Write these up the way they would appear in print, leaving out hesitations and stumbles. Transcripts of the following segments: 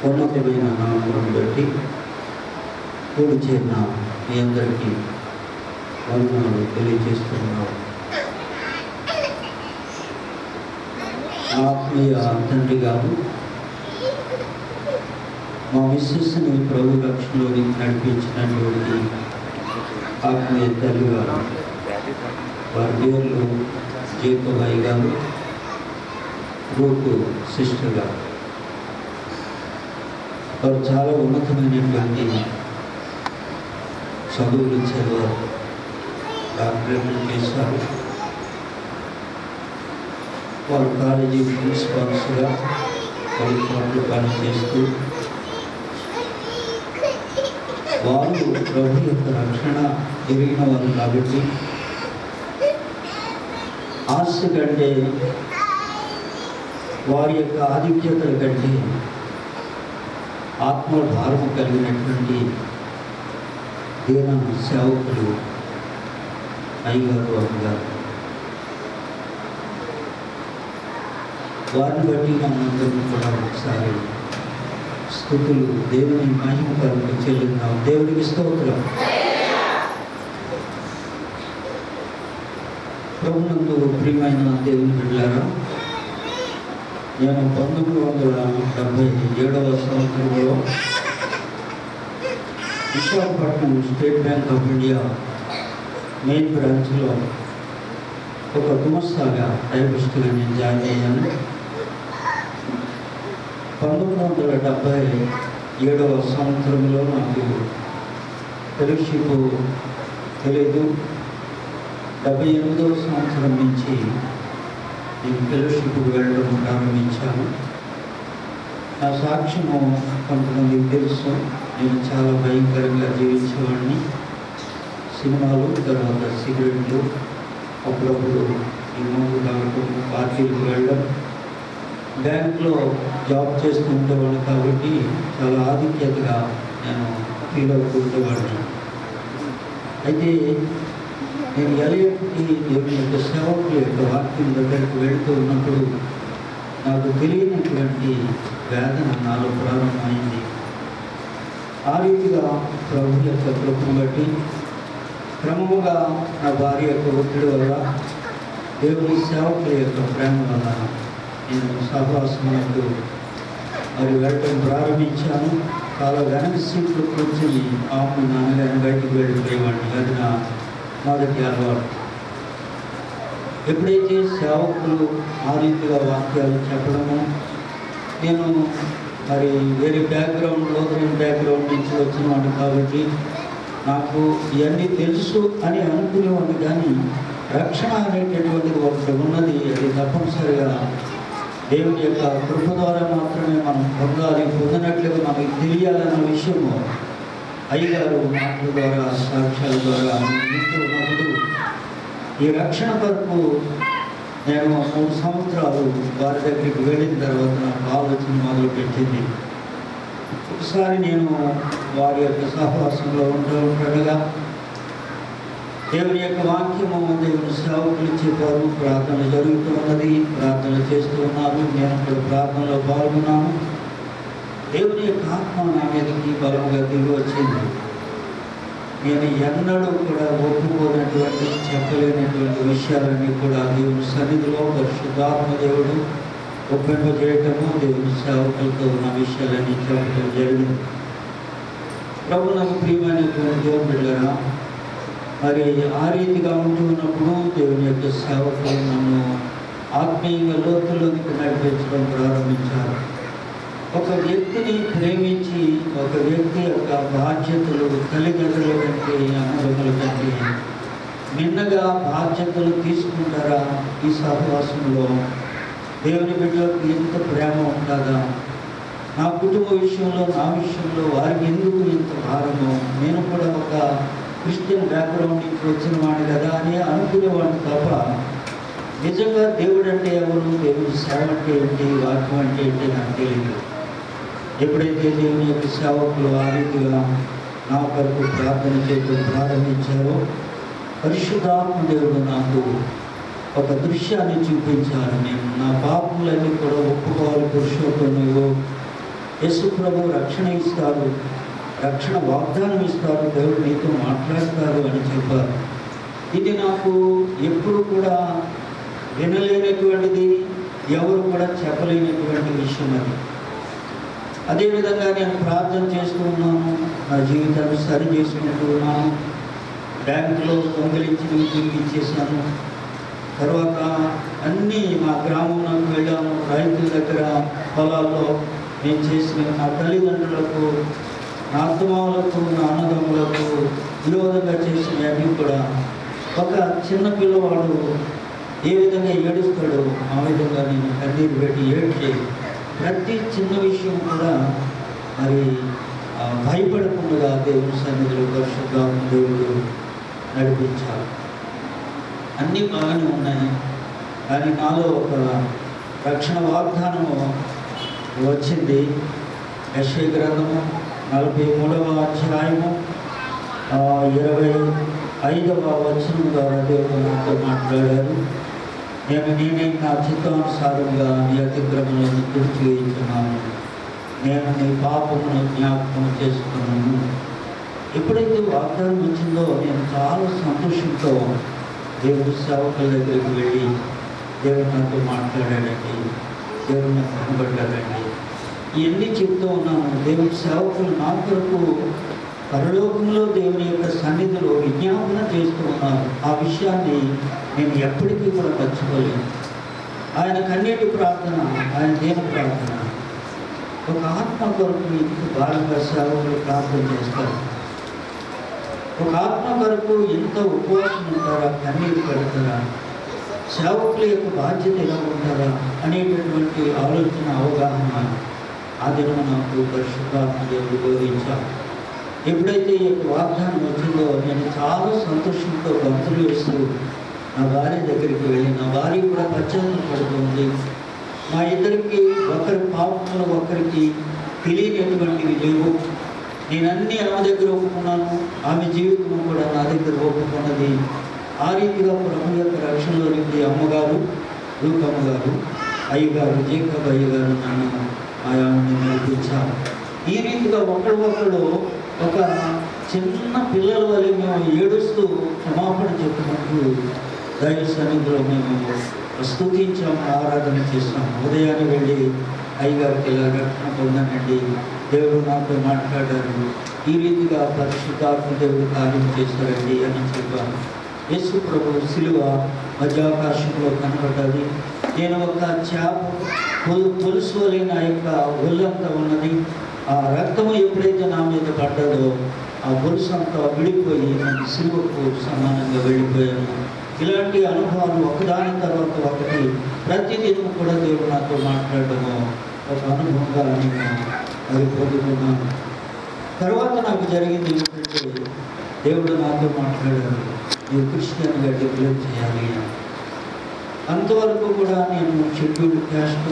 ఉన్నతమైన నామమును బట్టి కూడి చేరిన మీ అందరికీ వందనాలు తెలియజేస్తున్నాం. ఆత్మీయ తండ్రి గారు, మా మిస్సెస్ని ప్రభు రక్షణలోకి నడిపించినటువంటి ఆత్మీయ తల్లి గారు, వారి పేర్లు జేకబాయి గారు, రూపు సిస్టర్ గారు. వారు చాలా ఉన్నతమైనటువంటి చదువులు చదివారు, డాక్టరేట్లు చేశారు. వారు కాలేజీ ప్రిన్సిపాల్స్గా కొన్ని చోట్ల పనిచేస్తూ వారు ప్రభు యొక్క రక్షణ ఎరిగిన వారు కాబట్టి ఆశ కంటే, వారి యొక్క ఆధిక్యతల కంటే ఆత్మ భారం కలిగినటువంటి దీన సేవకులు అయ్యగారు, అమ్మగారు. వారిని బట్టి మనందరం కూడా ఒకసారి స్తుతులు దేవుని మహిమకరంగా చెల్లిద్దాం. దేవునికి స్తోత్రం. ప్రభునందు ప్రియమైన దేవుని బిడ్డలారా, నేను 1977వ సంవత్సరంలో Visakhapatnam state bank of India main బ్రాంచ్లో ఒక గుమస్తాగా టైపిస్ట్గా నేను జాయిన్ అయ్యాను. 1977వ సంవత్సరంలో నాకు ఫెలోషిప్ తెలియదు. 78వ సంవత్సరం నుంచి నేను ఫెలోషిప్కి వెళ్ళడం ప్రారంభించాను. నా సాక్ష్యము కొంతమందికి తెలుసు. నేను చాలా భయంకరంగా జీవించేవాడిని. సినిమాలు, తర్వాత సిగరెట్లు, అప్పుడప్పుడు ఈ మందు తాగటం, పార్టీలకు వెళ్ళడం. బ్యాంకులో జాబ్ చేస్తూ ఉండేవాడిని కాబట్టి చాలా ఆధిక్యతగా నేను ఫీల్ అవుతూ ఉండేవాడిని. అయితే నేను ఎలయట్కి దేవుని యొక్క సేవకుల యొక్క వాక్యం దగ్గరికి వెళుతూ ఉన్నప్పుడు నాకు తెలియనటువంటి వేదన నాలో ప్రారంభమైంది. ఆ రీతిగా ప్రభు యొక్క కృపను బట్టి క్రమముగా నా భార్య యొక్క ఒత్తిడి వల్ల, దేవుని సేవకుల యొక్క ప్రేమ వల్ల నేను సహవాసములకు మరి వెళ్ళటం ప్రారంభించాను. చాలా వెనక సీట్లు కూర్చొని ఆమె నాన్నగారిని బయటకు వెళ్ళిపోయేవాడిని. అది నా మొదటి అలవాటు. ఎప్పుడైతే సేవకులు ఆ రీతిగా వాక్యాలు చెప్పడము, నేను మరి వేరే బ్యాక్గ్రౌండ్, లోతైన బ్యాక్గ్రౌండ్ నుంచి వచ్చినవాడిని కాబట్టి నాకు ఇవన్నీ తెలుసు అని అనుకునేవాడిని. కానీ రక్షణ అనేటటువంటిది ఒకటి ఉన్నది. అది తప్పనిసరిగా దేవుని యొక్క కృప ద్వారా మాత్రమే మనం పొందాలి. పొందినట్లుగా మనకి తెలియాలన్న విషయము అయ్యగారు మాటల ద్వారా, సాక్ష్యాల ద్వారా వింటూ ఉన్నప్పుడు ఈ రక్షణ కొరకు నేను 3 సంవత్సరాలు వారి దగ్గరికి వెళ్ళిన తర్వాత నాకు ఆలోచన మొదలుపెట్టింది. ఒకసారి నేను వారి యొక్క సహవాసంలో ఉండగా దేవుని యొక్క వాక్యము, దేవుని సేవకులు చెప్పారు. ప్రార్థన జరుగుతూ ఉన్నది, ప్రార్థన చేస్తూ ఉన్నారు. నేను కూడా ప్రార్థనలో పాల్గొన్నాను. దేవుని యొక్క ఆత్మ నా మీదకి బలముగా దిగి వచ్చింది. నేను ఎన్నడూ కూడా ఒప్పుకోనటువంటి, చెప్పలేనటువంటి విషయాలన్నీ కూడా దేవుని సన్నిధిలో పరిశుద్ధాత్మ దేవుడు ఒప్పింపజేయటము, దేవుని సేవకులతో ఉన్న విషయాలన్నీ చెప్పడం జరిగింది. ప్రభు నాకు ప్రియమైనటువంటి దేవుని బిడ్డలారా, మరి ఆ రీతిగా ఉంటూ ఉన్నప్పుడు దేవుని యొక్క సేవకులు నన్ను ఆత్మీయంగా లోతుల్లోకి నడిపించడం ప్రారంభించారు. ఒక వ్యక్తిని ప్రేమించి, ఒక వ్యక్తి యొక్క బాధ్యతలు తల్లిదండ్రుల కంటే, అన్నదమ్ముల కంటే మిన్నగా బాధ్యతలు తీసుకుంటారా? ఈ సహవాసంలో దేవుని బిడ్డలకు ఎంత ప్రేమ ఉంటుందా? నా కుటుంబ విషయంలో, నా విషయంలో వారికి ఎందుకు ఇంత భారము? నేను కూడా ఒక క్రిస్టియన్ బ్యాక్గ్రౌండ్ నుంచి వచ్చిన వాడిని కదా అని అనుకునేవాడిని తప్ప నిజంగా దేవుడు అంటే ఎవరు, దేవుడి సేవ అంటే ఏంటి, వాక్యం అంటే ఏంటి నాకు తెలియదు. ఎప్పుడైతే దేవుని యొక్క సేవకులు ఆ రీతిగా నా కొరకు ప్రార్థన చేయడం ప్రారంభించారో, పరిశుద్ధాత్మ దేవుడు నాకు ఒక దృశ్యాన్ని చూపించారు. నేను నా పాపములన్నీ కూడా ఒప్పుకోవాలి పురుషోత్తముడు, యేసు ప్రభు రక్షణ ఇస్తారు, రక్షణ వాగ్దానం ఇస్తారు, దేవుడు నీతో మాట్లాడతారు అని చెప్పారు. ఇది నాకు ఎప్పుడు కూడా వినలేనటువంటిది, ఎవరు కూడా చెప్పలేనటువంటి విషయం అది. అదేవిధంగా నేను ప్రార్థన చేస్తూ ఉన్నాను, నా జీవితాన్ని సరి చేసుకుంటూ ఉన్నాను. బ్యాంకులో దొంగిలించి తిరిగి ఇచ్చేసాను. తర్వాత అన్నీ మా గ్రామంలోకి వెళ్ళాము. రైతుల దగ్గర పొలాల్లో నేను చేసిన నా తల్లిదండ్రులకు, నా అత్తమామలకు, నా అన్నదమ్ములకు విరోధంగా చేసిన అన్నీ కూడా ఒక చిన్న పిల్లవాడు ఏ విధంగా ఏడుస్తాడో ఆ విధంగా నేను కన్నీరు పెట్టి ఏడ్చి ప్రతి చిన్న విషయం కూడా మరి భయపడకుండా దేవుని సన్నిధిలో పరిశుద్ధ దేవుడు నడిపించాలి. అన్నీ బాగానే ఉన్నాయి, కానీ నాలో ఒక రక్షణ వాగ్దానము వచ్చింది. యెషయా గ్రంథము 43వ అధ్యాయము 25వ వచనం ద్వారా దేవుడు నాతో మాట్లాడారు. నేనే నా చిత్తానుసారంగా నీ అతిక్రమలను తుడిచివేయించున్నాను, నేను నీ పాపమును జ్ఞాపకం చేసుకున్నాను. ఎప్పుడైతే వాగ్దానం వచ్చిందో నేను చాలా సంతోషంతో దేవుడి సేవకుల దగ్గరికి వెళ్ళి దేవుడు నాతో మాట్లాడాడండి, దేవుడు నాకు కనబడ్డాడండి, ఇవన్నీ చెప్తూ ఉన్నాను. దేవుడి సేవకులు నా కొరకు పరలోకంలో దేవుని యొక్క సన్నిధిలో విజ్ఞాపన చేస్తూ ఉన్నారు. ఆ విషయాన్ని నేను ఎప్పటికీ కూడా మర్చిపోలేను. ఆయన కన్నీటి ప్రార్థన, ఆయన దేవుని ప్రార్థన. ఒక ఆత్మ కొరకు ఇంత బాగా సేవకులు ప్రార్థన చేస్తారు. ఒక ఆత్మ కొరకు ఎంత ఉపవాసం ఉంటారా, కన్నీరు పెడతారా, సేవకుల యొక్క బాధ్యత ఎలా ఉంటారా అనేటటువంటి ఆలోచన, అవగాహన ఆ దినం నాకు పరిశుద్ధాత్మ దేవుడు బోధించారు. ఎప్పుడైతే ఈ యొక్క వాగ్దానం వచ్చిందో నేను చాలా సంతోషంతో గంతులు వేస్తూ నా భార్య దగ్గరికి వెళ్ళి, నా భార్య కూడా పశ్చాత్తాపడుతుంది. మా ఇద్దరికి ఒకరి పాపంలో ఒకరికి తెలియనటువంటివి లేవు. నేనన్నీ ఆమె దగ్గర ఒప్పుకున్నాను, ఆమె జీవితం కూడా నా దగ్గర ఒప్పుకున్నది. ఆ రీతిగా ప్రభు యొక్క రక్షణలోనికి అమ్మగారు, లూకమ్మగారు, అయ్యగారు, జేకబ్ అయ్యగారు నన్ను ఆయాన్ని నడిపించారు. ఈ రీతిగా ఒకరు ఒక చిన్న పిల్లల వల్ల మేము ఏడుస్తూ క్షమాపణ చెప్పుకుంటూ దైవ సన్నిధిలో మేము స్తుతించాము, ఆరాధన చేస్తాము. ఉదయాన్నే వెళ్ళి అయ్యగారికి ఇలా రక్షణ పొందానండి, దేవుడు నాతో మాట్లాడారు, ఈ రీతిగా పరిశుద్ధాత్మ దేవుడు కార్యం చేశారండి అని చెప్పాను. యేసు ప్రభు శిలువ మధ్యాకాశంలో కనబడ్డది. నేను ఒక చేప పులుసు లేని ఆ యొక్క ఒళ్ళంతా ఉన్నది. ఆ రక్తము ఎప్పుడైతే నా మీద పడ్డదో ఆ పులుసు అంతా విడిపోయి నేను శిలువకు సమానంగా వెళ్ళిపోయాను. ఇలాంటి అనుభవాలు ఒకదాని తర్వాత ఒకటి ప్రతిదినం కూడా దేవుడు నాతో మాట్లాడడము ఒక అనుభవంగా నేను అది పొందుకున్నాను. తర్వాత నాకు జరిగింది ఏంటంటే, దేవుడు నాతో మాట్లాడారు, నువ్వు క్రిస్టియన్గా డిక్లేర్ చేయాలి. అంతవరకు కూడా నేను షెడ్యూల్డ్ క్యాస్ట్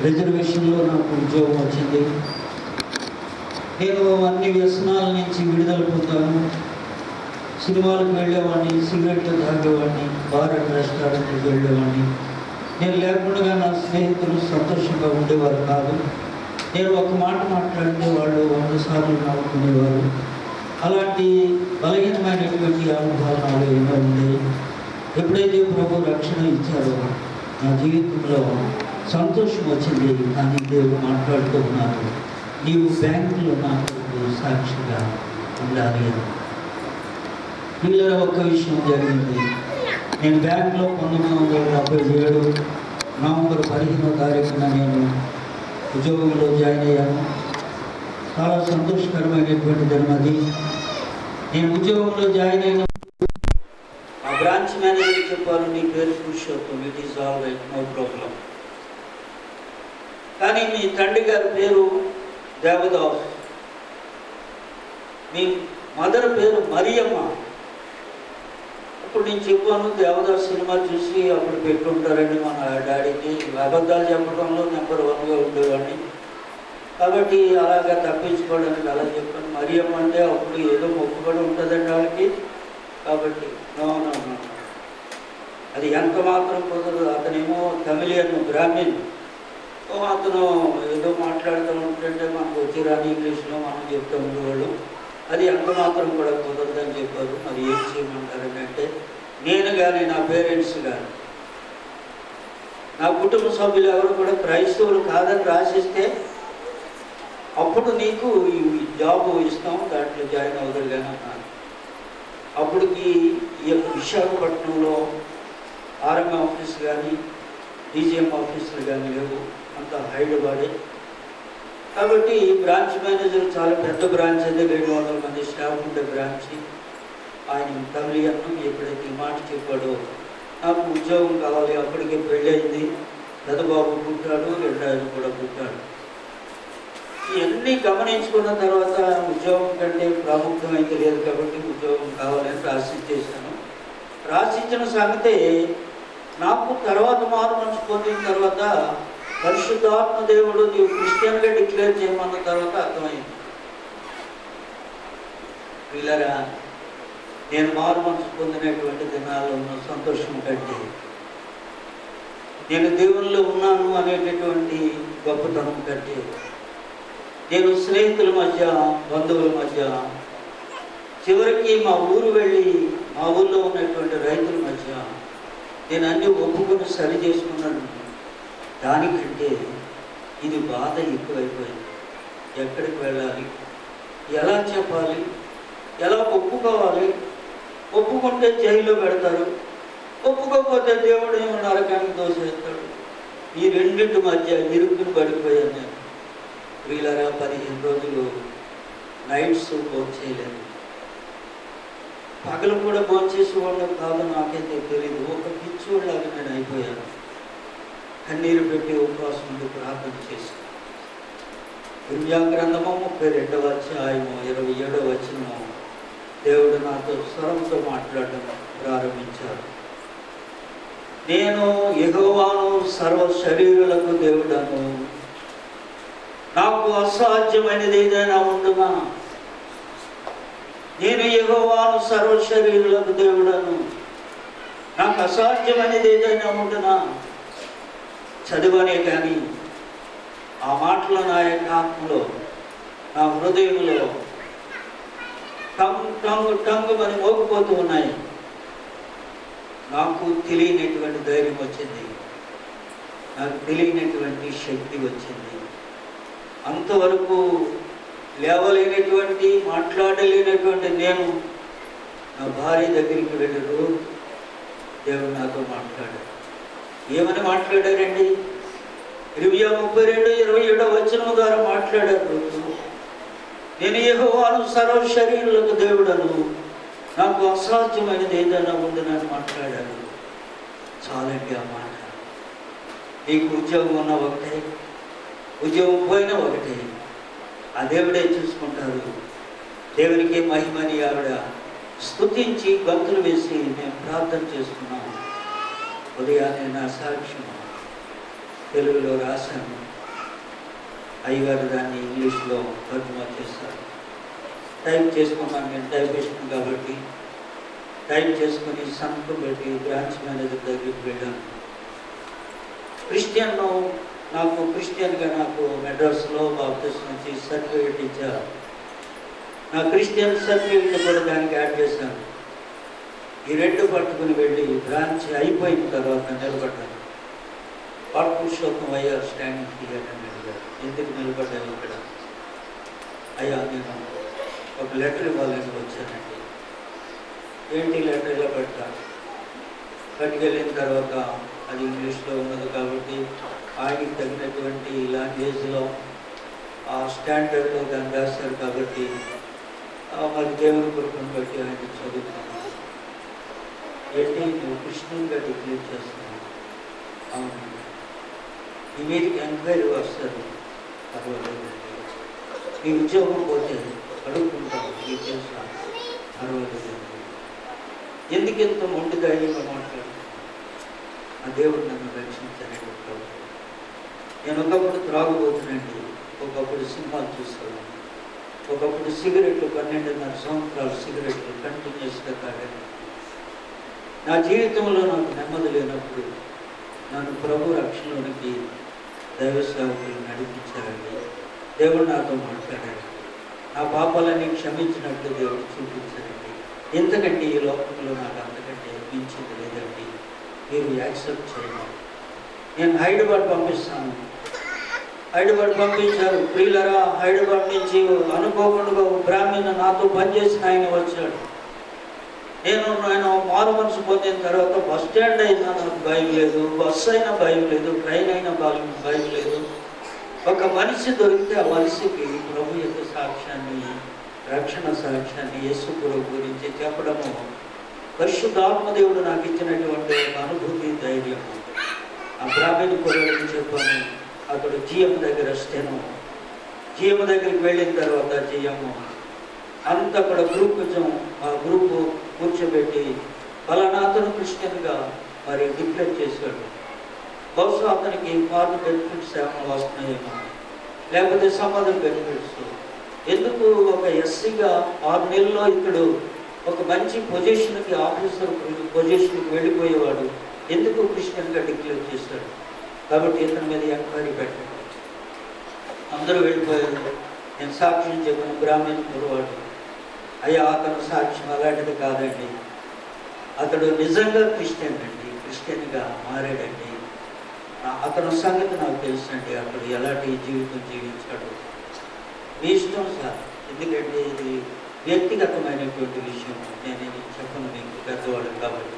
రిజర్వేషన్లో నాకు ఉద్యోగం వచ్చింది. నేను అన్ని వ్యసనాల నుంచి విడుదల పొందాను. సినిమాలకు వెళ్ళేవాడిని, సిగరెట్లు తాగేవాడిని, బార్ అండ్ రెస్టారెంట్కి వెళ్ళేవాడిని. నేను లేకుండా నా స్నేహితులు సంతోషంగా ఉండేవారు కాదు. నేను ఒక మాట మాట్లాడితే వాళ్ళు 100 సార్లు నవ్వుకునేవారు. అలాంటి బలహీనమైనటువంటి అనుభవాలు నాలో ఎన్నో ఉండేవి. ఎప్పుడైతే ప్రభు రక్షణ ఇచ్చారో నా జీవితంలో సంతోషం వచ్చింది. కానీ దేవుడు మాట్లాడుతూ ఉన్నారు, నీవు బ్యాంకులో నాకు సాక్షిగా ఉండాలి అని. పిల్లల ఒక్క విషయం జరిగింది. నేను బ్యాంకులో 1977 నవంబర్ 15వ తారీఖున నేను ఉద్యోగంలో జాయిన్ అయ్యాను. చాలా సంతోషకరమైనటువంటి దినం అది. నేను ఉద్యోగంలో జాయిన్ అయిన ఆ బ్రాంచ్ మేనేజర్ చెప్పారు, నీ పేరు Purushottam, it is all right, no problem. కానీ మీ తండ్రి గారి పేరు దేవదాస్, మీ మదర్ పేరు మరియమ్మ. అప్పుడు నేను చెప్పాను, దేవదాస్ సినిమా చూసి అప్పుడు పెట్టుకుంటారండి మన డాడీకి. అబద్ధాలు చెప్పడంలో నెంబర్ 1గా ఉండేవాడిని. కాబట్టి అలాగా తప్పించుకోవడానికి అలా చెప్పాను. మరియమ్మ అంటే అప్పుడు ఏదో మొక్కుబడి ఉంటుందండి వాళ్ళకి. కాబట్టి నో, అది ఎంత మాత్రం కుదరదు. అతనేమో తమిళియన్ బ్రాహ్మణ్, అతను ఏదో మాట్లాడుతూ ఉంటుంటే మనకు వచ్చి రాని ఇంగ్లీష్లో మనం చెప్తూ ఉండేవాళ్ళు. అది ఎంత మాత్రం కూడా కుదరదని చెప్పారు. మరి ఏం చేయమంటారని అంటే, నేను కానీ నా పేరెంట్స్ కానీ నా కుటుంబ సభ్యులు ఎవరు కూడా క్రైస్తవులు కాదని రాసిస్తే అప్పుడు నీకు ఈ జాబ్ ఇస్తాం, దాంట్లో జాయిన్ అవుతారు కానీ అన్నారు. అప్పటికి ఈ యొక్క విశాఖపట్నంలో ఆర్ఎం ఆఫీస్ కానీ డీజీఎం ఆఫీసులు కానీ లేవు, అంత హైదరాబాదే. కాబట్టి బ్రాంచ్ మేనేజర్ చాలా పెద్ద బ్రాంచ్, అయితే 200 మంది స్టాఫ్ ఉండే బ్రాంచ్. ఆయన తమిళను ఎప్పుడైతే ఈ మాట చెప్పాడో, నాకు ఉద్యోగం కావాలి, అప్పటికే పెళ్ళయింది, పెద్దబాబు పుట్టాడు, రెండాయన కూడా పుట్టాడు. ఇవన్నీ గమనించుకున్న తర్వాత ఉద్యోగం కంటే ప్రాముఖ్యమైతే లేదు కాబట్టి ఉద్యోగం కావాలని రాసిచ్చేసాను. రాసిచ్చిన సంగతే నాకు తర్వాత మారు మనసు పొందిన తర్వాత పరిశుద్ధాత్మ దేవుడు నీవు క్రిస్టియన్గా డిక్లేర్ చేయమన్న తర్వాత అర్థమైంది. వీళ్ళరా, నేను మారు మనసు పొందినటువంటి దినాల్లో ఉన్న సంతోషం కంటే నేను దేవుల్లో ఉన్నాను అనేటటువంటి గొప్పతనం కంటే, నేను స్నేహితుల మధ్య, బంధువుల మధ్య, చివరికి మా ఊరు వెళ్ళి మా ఊళ్ళో ఉన్నటువంటి రైతుల మధ్య నేను అన్నీ ఒప్పుకొని సరి చేసుకున్నాను. దానికంటే ఇది బాధ ఎక్కువైపోయింది. ఎక్కడికి వెళ్ళాలి, ఎలా చెప్పాలి, ఎలా ఒప్పుకోవాలి? ఒప్పుకుంటే జైల్లో పెడతారు, ఒప్పుకోకపోతే దేవుడు ఏమో నరకానికి దోసేస్తాడు. ఈ రెండింటి మధ్య ఇరుక్కుని పడిపోయాను నేను. వీళ్ళరా 15 రోజులు నైట్స్ భోజనం చేయలేదు. పగలు కూడా భోజనం చేసేవాళ్ళు కాదు, నాకైతే తెలీదు. ఒక పిచ్చివాళ్ళగా నేను అయిపోయాను. కన్నీరు పెట్టి ఉపవాసం ఉండి ప్రార్థన చేసి ఇర్మియా గ్రంథము 32వ అధ్యాయము 27వ వచనము దేవుడు నాతో స్వరంతో మాట్లాడడం ప్రారంభించాడు. నేను యెహోవాను, సర్వ శరీరులకు దేవుడను, నాకు అసాధ్యమైనది ఏదైనా ఉండునా? నేను యెహోవాను, సర్వ శరీరులకు దేవుడను, నాకు అసాధ్యమైనది ఏదైనా ఉండునా? చదివనే కానీ ఆ మాటలు నా యొక్క ఆత్మలో, నా హృదయంలో టంగు అని మోగిపోతూ ఉన్నాయి. నాకు తెలియనటువంటి ధైర్యం వచ్చింది, నాకు తెలియనటువంటి శక్తి వచ్చింది. అంతవరకు లేవలేనటువంటి, మాట్లాడలేనటువంటి నేను నా భార్య దగ్గరికి వెళ్ళి రోజు దేవుడు నాతో మాట్లాడాడు. ఏమని మాట్లాడారండి? ఇర్మియా 32:27 వచనం ద్వారా మాట్లాడారు. నేను యెహోవాను, సర్వ శరీరులకు దేవుడను, నాకు అసాధ్యమైనది ఏదైనా ఉందని మాట్లాడాడు. చాలండి ఆ మాట. నీకు ఉద్యోగం ఉన్న ఒకటే, ఉద్యోగం పోయినా ఒకటే, ఆ దేవుడే చూసుకుంటారు. దేవునికి మహిమని ఆవిడ స్తుతించి గంతులు వేసి మేము ప్రార్థన చేసుకున్నాము. ఉదయాన్నే నా సాక్ష్యం తెలుగులో రాశాను. అయ్యగారు దాన్ని ఇంగ్లీష్లో తర్జుమా చేశారు. టైప్ చేసుకున్నాను, నేను టైపిస్ట్ కాబట్టి టైప్ చేసుకుని సంతకం పెట్టి బ్రాంచ్ మేనేజర్ దగ్గరికి వెళ్ళాను. క్రిస్టియన్గా నాకు మెడ్రాస్లో బాప్టిస్ట్ నుంచి సర్టిఫికేట్ ఇచ్చారు. నా క్రిస్టియన్ సర్టిఫికేట్ కూడా దానికి యాడ్ చేశాను. ఈ రెండు పట్టుకుని వెళ్ళి బ్రాంచ్ అయిపోయిన తర్వాత నిలబడ్డాను. పురుషోత్తం అయ్యా స్టాండింగ్ హియర్ అని అడిగారు. ఎందుకు నిలబడ్డాను ఇక్కడ? అయ్యా, నేను ఒక లెటర్ ఇవ్వాలని వచ్చానండి. ఏంటి లెటర్? ఇలా పట్టుకెళ్ళిన తర్వాత అది ఇంగ్లీష్లో ఉన్నది కాబట్టి ఆయనకి తగినటువంటి లాంగ్వేజ్లో ఆ స్టాండర్డ్లో దాన్ని రాశారు కాబట్టి మరి దేవుని కృపను బట్టి ఆయన చదువుతున్నాను. ఏంటి, నువ్వు క్రిస్టియన్గా డిక్లేర్ చేస్తున్నావు? అవును. ఈ మీదకి ఎంక్వైరీ వస్తారు, పర్వాలేదు. నీ ఉద్యోగం పోతే అడుగుకుంటావు, నీకు తెలుసా? పర్వాలేదు. ఎందుకు ఎంతో మొండి ధైర్యంగా మాట్లాడుతున్నాను? ఆ దేవుడు నన్ను రక్షించాలని ఉంటాడు. నేను ఒకప్పుడు త్రాగుబోతునండి, ఒకప్పుడు సినిమాలు చూస్తాను, ఒకప్పుడు సిగరెట్లు 12.5 సంవత్సరాలు సిగరెట్లు కంటిన్యూస్గా తాగాను. నా జీవితంలో నాకు నెమ్మది లేనప్పుడు నన్ను ప్రభు రక్షణలోనికి దైవ సేవకులు నడిపించారండి. దేవుడు నాతో మాట్లాడాడు. నా పాపాలన్నీ క్షమించినట్టు దేవుడు చూపించారండి. ఎంతకంటే ఈ లోకంలో నాకు అంతకంటే మించింది లేదండి. మీరు యాక్సెప్ట్ చేయండి. నేను హైదరాబాద్ పంపిస్తాను. హైదరాబాద్ పంపించారు. ప్రియులరా, హైదరాబాద్ నుంచి అనుకోకుండా బ్రాహ్మణ నాతో పనిచేసిన ఆయన వచ్చాడు. ఆయన మారు మనసు పొందిన తర్వాత బస్ స్టాండ్ అయినా నాకు భయం లేదు, బస్సు అయినా భయం లేదు, ట్రైన్ అయినా భయం లేదు. ఒక మనిషి దొరికితే ఆ మనిషికి ప్రభు యొక్క సాక్ష్యాన్ని, రక్షణ సాక్ష్యాన్ని, యేసు ప్రభు గురించి చెప్పడము పరిశుద్ధాత్మదేవుడు నాకు ఇచ్చినటువంటి ఒక అనుభూతి, ధైర్యము. ఆ బ్రాహ్మణ కుర్రాడికి చెప్పాను. అతడు జిఎం దగ్గర స్టెనో. జిఎం దగ్గరికి వెళ్ళిన తర్వాత జిఎం అంత అక్కడ ఆ గ్రూపు కూర్చోబెట్టి ఫలానా అతను క్రిస్టియన్గా మరి డిక్లేర్ చేశాడు. బహుశా అతనికి ఫార్మ్ బెనిఫిట్స్ ఏమైనా వస్తున్నాయేమో, లేకపోతే సమాధుల బెనిఫిట్స్. ఎందుకు ఒక ఎస్సీగా 6 నెలల్లో ఇతడు ఒక మంచి పొజిషన్కి, ఆఫీసర్ పొజిషన్కి వెళ్ళిపోయేవాడు, ఎందుకు క్రిస్టియన్గా డిక్లేర్ చేశాడు? కాబట్టి ఇతని మీద ఎంక్వైరీ పెట్టాడు. అందరూ వెళ్ళిపోయారు. నేను సాక్ష్యం చెప్పిన బ్రాహ్మణ కురవాడు, అయ్యా అతను సాక్ష్యం అలాంటిది కాదండి, అతడు నిజంగా క్రిస్టియన్ అండి, క్రిస్టియన్గా మారాడండి, అతను సంగతి నాకు తెలుసండి, అతడు ఎలాంటి జీవితం జీవించాడు. మీ ఇష్టం సార్, ఎందుకంటే ఇది వ్యక్తిగతమైనటువంటి విషయం, నేను చెప్పను మీకు పెద్దవాడు కాబట్టి.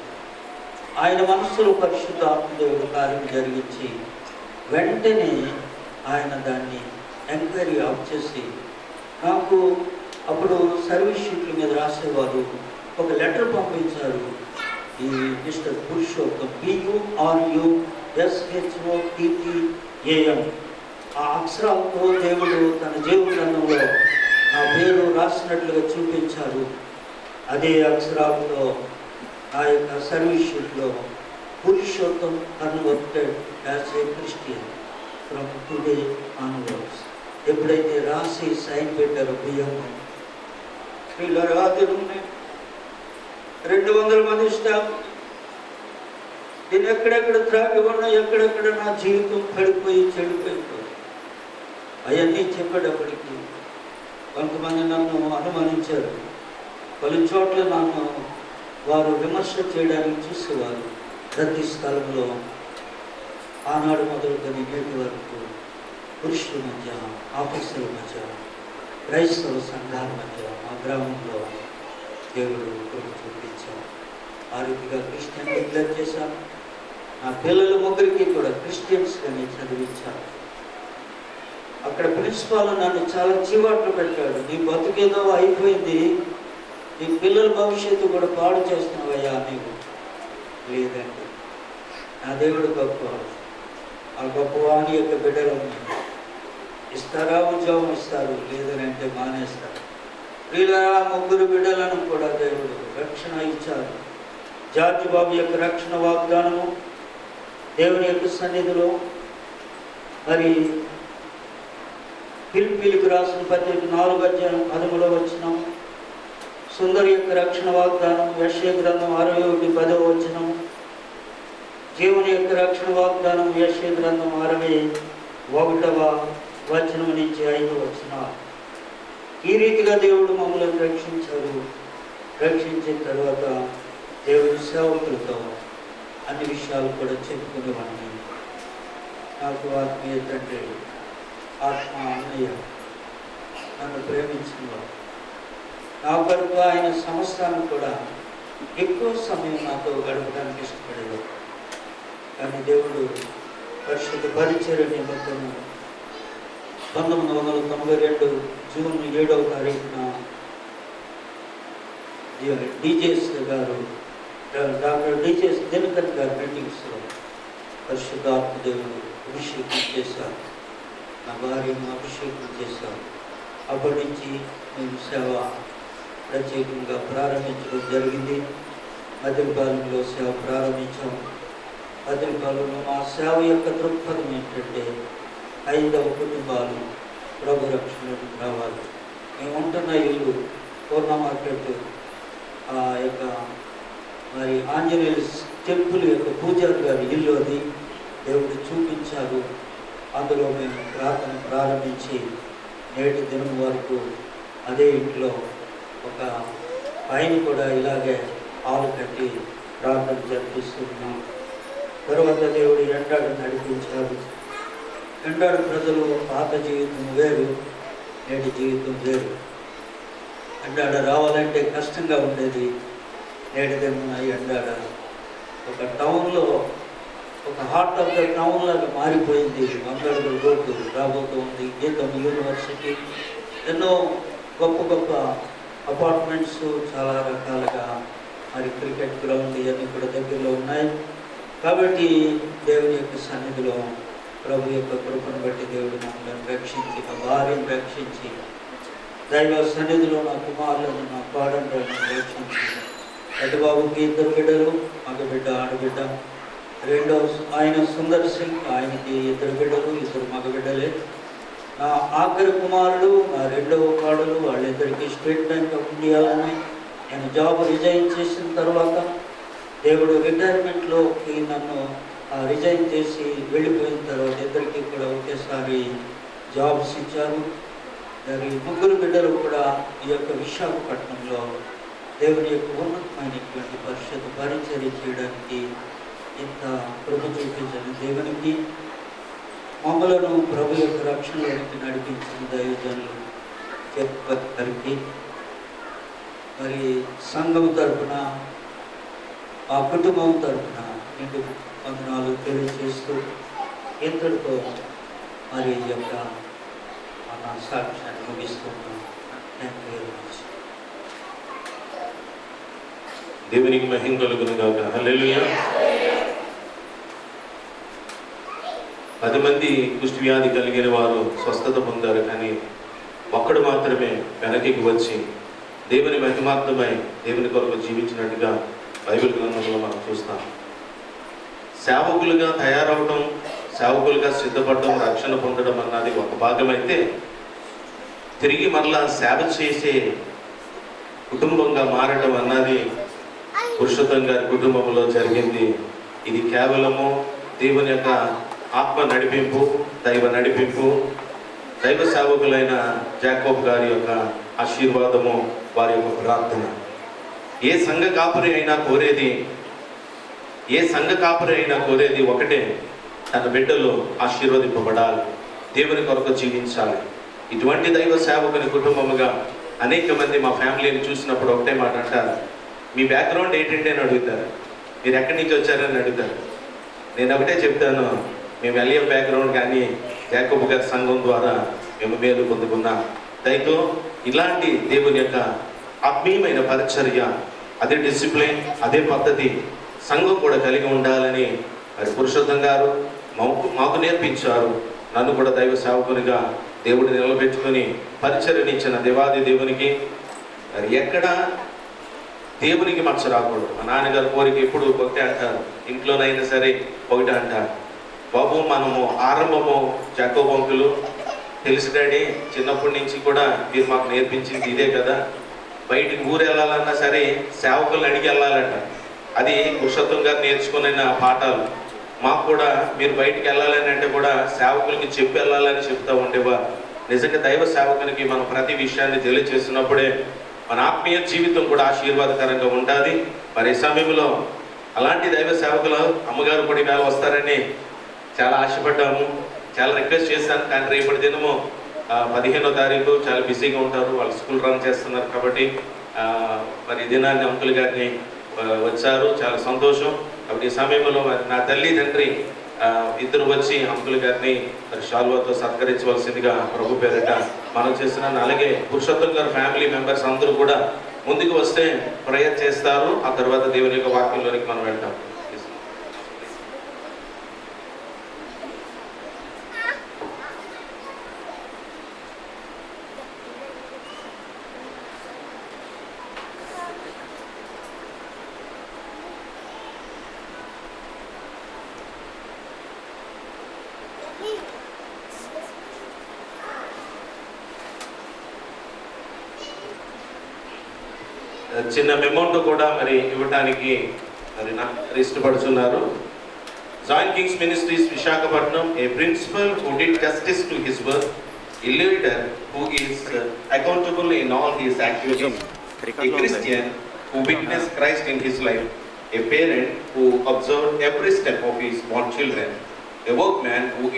ఆయన మనస్సులో పరిశుద్ధ ఆత్మదేవుడు కార్యం జరిగించి వెంటనే ఆయన దాన్ని ఎంక్వైరీ ఆఫ్ చేసి నాకు అప్పుడు సర్వీస్ షీట్ల మీద రాసేవారు. ఒక లెటర్ పంపించారు. ఈ మిస్టర్ పురుషోత్తం, PURUSHOTTAM, ఆ అక్షరాలతో దేవుడు తన జీవగ్రంథంలో నా పేరు రాసినట్లుగా చూపించారు. అదే అక్షరాలతో ఆ యొక్క సర్వీస్ షీట్లో Purushottam converted as a Christian from today onwards. ఎప్పుడైతే రాసి సైన్ పెట్టారో బియ్యం, పిల్లలు 200 మంది స్టాఫ్, నేను ఎక్కడెక్కడ త్రాగి ఉన్నా, ఎక్కడెక్కడ నా జీవితం పడిపోయి చెడిపోయిపోయి అవన్నీ చెప్పేటప్పటికి కొంతమంది నన్ను అనుమానించారు. పలు చోట్ల నన్ను వారు విమర్శ చేయడానికి చూసేవారు. ప్రతి స్థలంలో ఆనాడు మొదలుకొని నేటి వరకు పురుషుల మధ్య, ఆఫీసుల మధ్య, క్రైస్తవ సంఘాల మధ్య మా గ్రామంలో దేవుడు చూపించాను. ఆ రీతిగా క్రిస్టియన్ డిక్లేర్ చేశాను. నా పిల్లలు ముగ్గురికి కూడా క్రిస్టియన్స్గానే చదివించాను. అక్కడ ప్రిన్సిపాల్ నన్ను చాలా చీవాట్లు పెట్టాడు. నీ బతుకేదో అయిపోయింది, నీ పిల్లల భవిష్యత్తు కూడా పాడు చేస్తున్నావయ్యా నీవు. లేదండి, నా దేవుడు గొప్పవాడు. ఆ గొప్పవాణి యొక్క బిడ్డలను ఇస్తారా, ఉద్యోగం ఇస్తారు, లేదని అంటే మానేస్తారు. వీళ్ళ 3 బిడ్డలను కూడా దేవుడు రక్షణ ఇచ్చారు. జార్జి బాబు యొక్క రక్షణ వాగ్దానము దేవుని యొక్క సన్నిధిలో, మరి ఫిలిప్పీలకు రాసిన పత్రిక 4:13 వచనం, సుందరి యొక్క రక్షణ వాగ్దానం యెషయా గ్రంథం 61:10 జీవని యొక్క రక్షణ వాగ్దానం యెషయా గ్రంథం 61:5 నుంచి 5 ఈ రీతిగా దేవుడు మమ్మల్ని రక్షించారు. రక్షించిన తర్వాత దేవుడి సేవకులతో అన్ని విషయాలు కూడా చెప్పుకునేవాడిని. నాకు ఆత్మీయ తండ్రి, ఆత్మ అన్నయ్య నన్ను ప్రేమించినవాడు. నా కొరకు ఆయన సంవత్సరాన్ని కూడా ఎక్కువ సమయం నాతో గడపడానికి ఇష్టపడేవాడు. కానీ దేవుడు పరిశుద్ధ పరిచర్య నిమిత్తము 1992 జూన్ 7వ తారీఖున DJS గారు, డాక్టర్ DJS దినకర్ గారి మీటింగ్స్లో పరిశుద్ధాత్మ దేవుడు అభిషేకం చేశారు. నా భార్యను అభిషేకం చేశారు. అప్పటి నుంచి మేము సేవ ప్రత్యేకంగా ప్రారంభించడం జరిగింది. మద్దిలపాలెంలో సేవ ప్రారంభించాము. మద్దిలపాలెంలో మా సేవ యొక్క దృక్పథం ఏంటంటే 5వ కుటుంబాలు ప్రభు రక్షణకు రావాలి. మేము ఉంటున్న ఇల్లు పూర్ణ మార్కెట్, ఆ యొక్క మరి ఆంజనేయుల టెంపుల్ యొక్క పూజారి గారి ఇల్లు అది దేవుడు చూపించారు. అందులో మేము ప్రార్థన ప్రారంభించి నేటి దినం వరకు అదే ఇంట్లో ఒక పైన కూడా ఇలాగే హాలు కట్టి ప్రార్థన జరిపిస్తున్నాం. తర్వాత దేవుడు ఎండాడు నడిపించాడు. ఎండాడు ప్రజలు పాత జీవితం వేరు, నేటి జీవితం వేరు. ఎండాడ రావాలంటే కష్టంగా ఉండేది. నేటి దిన ఎండాడ ఒక టౌన్లో, ఒక హార్ట్ ఆఫ్ ద టౌన్ లాగా మారిపోయింది. మంగళగిరి రోడ్డు రాబోతూ ఉంది. గీతం యూనివర్సిటీ, ఎన్నో గొప్ప గొప్ప అపార్ట్మెంట్స్, చాలా రకాలుగా మరి క్రికెట్ గ్రౌండ్ ఇవన్నీ కూడా దగ్గరలో ఉన్నాయి. కాబట్టి దేవుని యొక్క సన్నిధిలో ప్రభు యొక్క కృపను బట్టి దేవుడు మమ్మల్ని రక్షించి, నా భార్యను రక్షించి, దైవ సన్నిధిలో నా కుమారులను, నా పాడండ్రులను రక్షించి, పెద్దబాబుకి 2 బిడ్డలు, మగబిడ్డ ఆడబిడ్డ. రెండో ఆయన సుందర్ సింగ్, ఆయనకి 2 బిడ్డలు, 2 మగబిడ్డలే. నా ఆఖరి కుమారుడు, నా 2వ కోడలు, వాళ్ళిద్దరికీ స్టేట్ బ్యాంక్ ఆఫ్ ఇండియాలోనే నేను జాబ్ రిజైన్ చేసిన తర్వాత దేవుడు రిటైర్మెంట్లోకి నన్ను రిజైన్ చేసి వెళ్ళిపోయిన తర్వాత ఇద్దరికి కూడా ఒకేసారి జాబ్స్ ఇచ్చారు. మరి 3 బిడ్డలు కూడా ఈ యొక్క విశాఖపట్నంలో దేవుని యొక్క ఉన్నతమైనటువంటి పరిషత్ పరిచర్య చేయడానికి ఇంత కృప చూపించిన దేవునికి, మమ్మలను ప్రభు యొక్క రక్షణలోనికి నడిపించిన దైవజనులు గారికి, మరి సంఘం తరఫున, ఆ కుటుంబం తరఫున నిండు వందనాలు తెలియజేస్తూ ఇంతటితో మరి ఈ యొక్క మన సాక్ష్యాన్ని ముగిస్తున్నాం. Thank you very much. దేవునికి మహిమ కలుగును గాక. హల్లెలూయా. 10 మంది కుష్టి వ్యాధి కలిగిన వారు స్వస్థత పొందారు, కానీ ఒక్కడు మాత్రమే వెనక్కి వచ్చి దేవుని మహిమార్థమై దేవుని కొరకు జీవించినట్టుగా బైబిల్ గ్రంథంలో మనం చూస్తాం. సేవకులుగా తయారవడం, సేవకులుగా సిద్ధపడడం, రక్షణ పొందడం అన్నది ఒక భాగమైతే, తిరిగి మరలా సేవ చేసే కుటుంబంగా మారడం అన్నది పురుషోత్తం గారి కుటుంబంలో జరిగింది. ఇది కేవలము దేవుని యొక్క ఆత్మ నడిపింపు, దైవ నడిపింపు, దైవ సేవకులైన జాకోబ్ గారి యొక్క ఆశీర్వాదము, వారి యొక్క ప్రార్థన. ఏ సంఘ కాపురి అయినా కోరేది ఒకటే, తన బిడ్డలు ఆశీర్వదింపబడాలి, దేవుని కొరకు జీవించాలి. ఇటువంటి దైవ సేవకుని కుటుంబముగా అనేక మంది మా ఫ్యామిలీని చూసినప్పుడు ఒకటే మాట అంటారు, మీ బ్యాక్గ్రౌండ్ ఏంటంటే అని అడుగుతారు, మీరు ఎక్కడి నుంచి వచ్చారని అడుగుతారు. నేను ఒకటే చెప్తాను, మేము ఎల్ఎఫ్ బ్యాక్గ్రౌండ్ కానీ యాకోబు గారి సంఘం ద్వారా మేము మేలు పొందుకున్నాం. దయతో ఇలాంటి దేవుని యొక్క ఆత్మీయమైన పరిచర్య, అదే డిసిప్లిన్, అదే పద్ధతి సంఘం కూడా కలిగి ఉండాలని మరి పురుషోత్తం గారు మాకు నేర్పించారు. నన్ను కూడా దైవ సేవకునిగా దేవుడు నిలబెట్టుకుని పరిచర్యనిచ్చిన దేవాది దేవునికి మరి ఎక్కడ దేవునికి మచ్చ రాకూడదు. మా నాన్నగారు కోరిక ఎప్పుడు ఒకటే అంటారు, ఇంట్లోనైనా సరే ఒకటే అంటారు, బాబు మనము ఆరంభము జాకోబ్ అంకులు తెలుసు డాడీ, చిన్నప్పటి నుంచి కూడా మీరు మాకు నేర్పించింది ఇదే కదా. బయటికి ఊరు వెళ్ళాలన్నా సరే సేవకులను అడిగి వెళ్ళాలంట. అది పురుషోత్తం గారు నేర్చుకున్న పాఠాలు. మాకు కూడా మీరు బయటికి వెళ్ళాలని అంటే కూడా సేవకులకి చెప్పి వెళ్ళాలని చెప్తూ ఉండేవా. నిజంగా దైవ సేవకునికి మనం ప్రతి విషయాన్ని తెలియచేస్తున్నప్పుడే మన ఆత్మీయ జీవితం కూడా ఆశీర్వాదకరంగా ఉంటుంది. మరి ఈ సమయంలో అలాంటి దైవ సేవకులు అమ్మగారు కూడా వేళ వస్తారని చాలా ఆశపడ్డాము, చాలా రిక్వెస్ట్ చేశాను. కానీ రేపటి దినము 15వ తారీఖు చాలా బిజీగా ఉంటారు, వాళ్ళు స్కూల్ రన్ చేస్తున్నారు. కాబట్టి మరి దినాన్ని అంకుల్ గారిని వచ్చారు, చాలా సంతోషం. కాబట్టి ఈ సమయంలో నా తల్లి తండ్రి ఇద్దరు వచ్చి అంకుల్ గారిని మరి షాల్వాతో సత్కరించవలసిందిగా ప్రభు పేరిట మనం చేస్తున్నాను. అలాగే పురుషోత్తం గారి ఫ్యామిలీ మెంబర్స్ అందరూ కూడా ముందుకు వస్తే ప్రేయర్ చేస్తారు. ఆ తర్వాత దేవుని యొక్క వాక్యంలోనికి మనం వెళ్తాం. చిన్న అమౌంట్ కూడా మరి ఇవ్వడానికి మరి నాకు ఇష్టపడుతున్నారు. Zion Kings Ministries Vishakhapatnam, a principal who did justice to his work, a leader who is accountable in all his activities, a Christian who witnessed Christ in his life, a parent who observed every step of his born children, a workman who